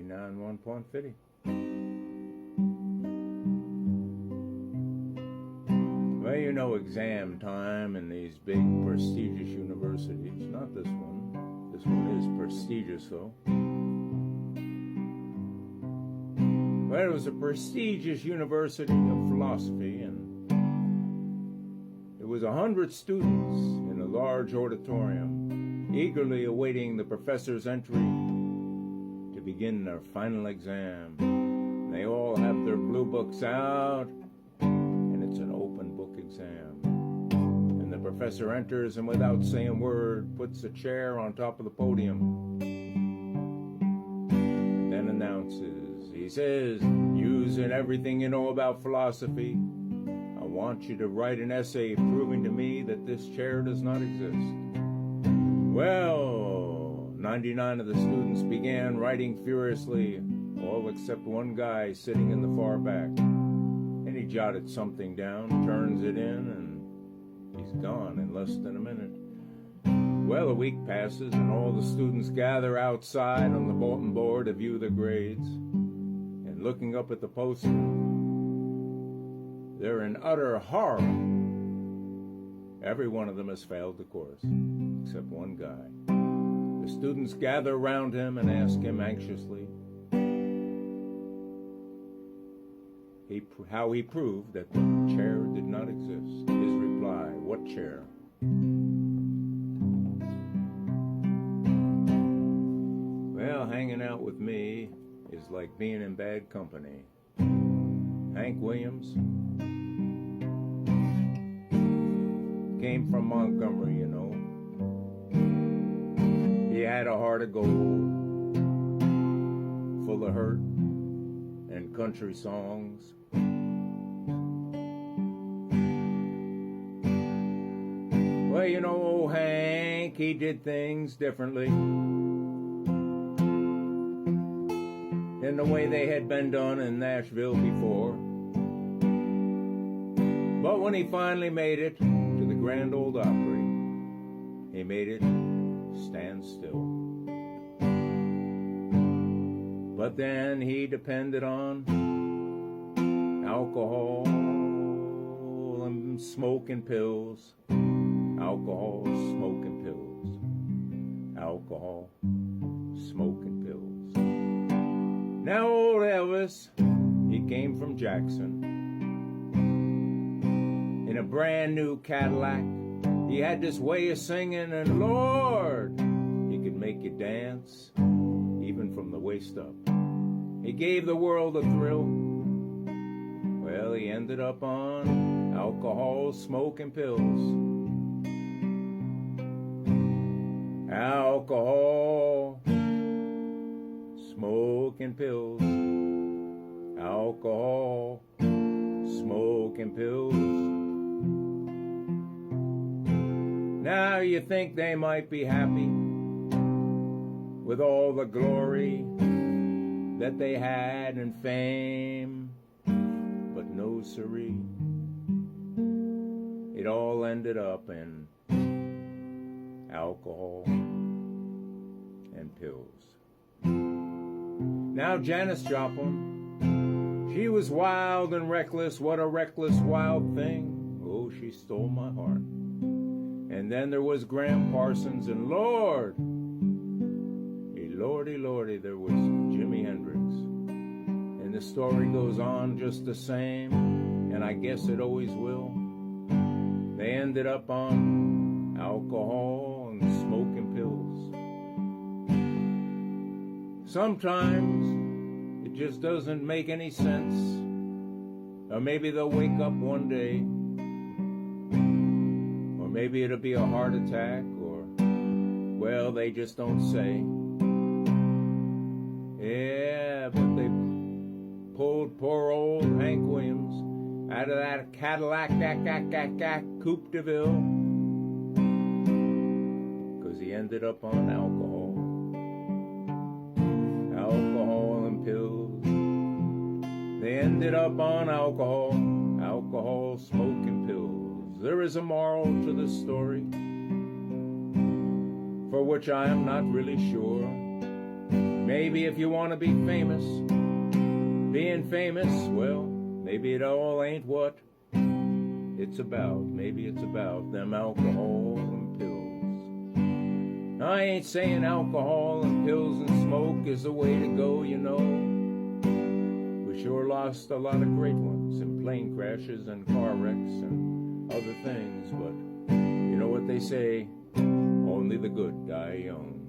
89.1.50. Well, you know, exam time in these big prestigious universities. Not this one. This one is prestigious, though. But it was a prestigious university of philosophy, and it was 100 students in a large auditorium, eagerly awaiting the professor's entry to begin their final exam. They all have their blue books out, and it's an open book exam. And the professor enters, and without saying a word, puts a chair on top of the podium, then announces, he says, using everything you know about philosophy, I want you to write an essay proving to me that this chair does not exist. Well, 99 of the students began writing furiously, all except one guy sitting in the far back. And he jotted something down, turns it in, and he's gone in less than a minute. Well, a week passes, and all the students gather outside on the bulletin board to view their grades. And looking up at the poster, they're in utter horror. Every one of them has failed the course, except one guy. The students gather around him and ask him anxiously how he proved that the chair did not exist. His reply, what chair? Well, hanging out with me is like being in bad company. Hank Williams came from Montgomery, you know. He had a heart of gold, full of hurt and country songs. Well, you know, old Hank, he did things differently in the way they had been done in Nashville before. But when he finally made it to the Grand Ole Opry, he made it stand still. But then he depended on alcohol and smoking pills. Alcohol, smoking pills. Alcohol, smoking pills. Now old Elvis, he came from Jackson in a brand new Cadillac. He had this way of singing, and Lord, he could make you dance, even from the waist up. He gave the world a thrill. Well, he ended up on alcohol, smoking pills. Alcohol, smoking pills. Alcohol, smoking pills. Now you think they might be happy with all the glory that they had and fame, but no siree. It all ended up in alcohol and pills. Now Janis Joplin, she was wild and reckless. What a reckless, wild thing. Oh, she stole my heart. And then there was Graham Parsons, and Lord, lordy, lordy, there was Jimi Hendrix. And the story goes on just the same, and I guess it always will. They ended up on alcohol and smoking pills. Sometimes it just doesn't make any sense. Or maybe they'll wake up one day, or maybe it'll be a heart attack, or, well, they just don't say. Yeah, but they pulled poor old Hank Williams out of that Cadillac, Coupe de Ville, because he ended up on alcohol and pills. They ended up on alcohol, smoking pills. There is a moral to this story, for which I am not really sure. Maybe if you want to be famous, being famous, well, maybe it all ain't what it's about. Maybe it's about them alcohol and pills. I ain't saying alcohol and pills and smoke is the way to go, you know. We sure lost a lot of great ones in plane crashes and car wrecks and other things, but you know what they say, only the good die young.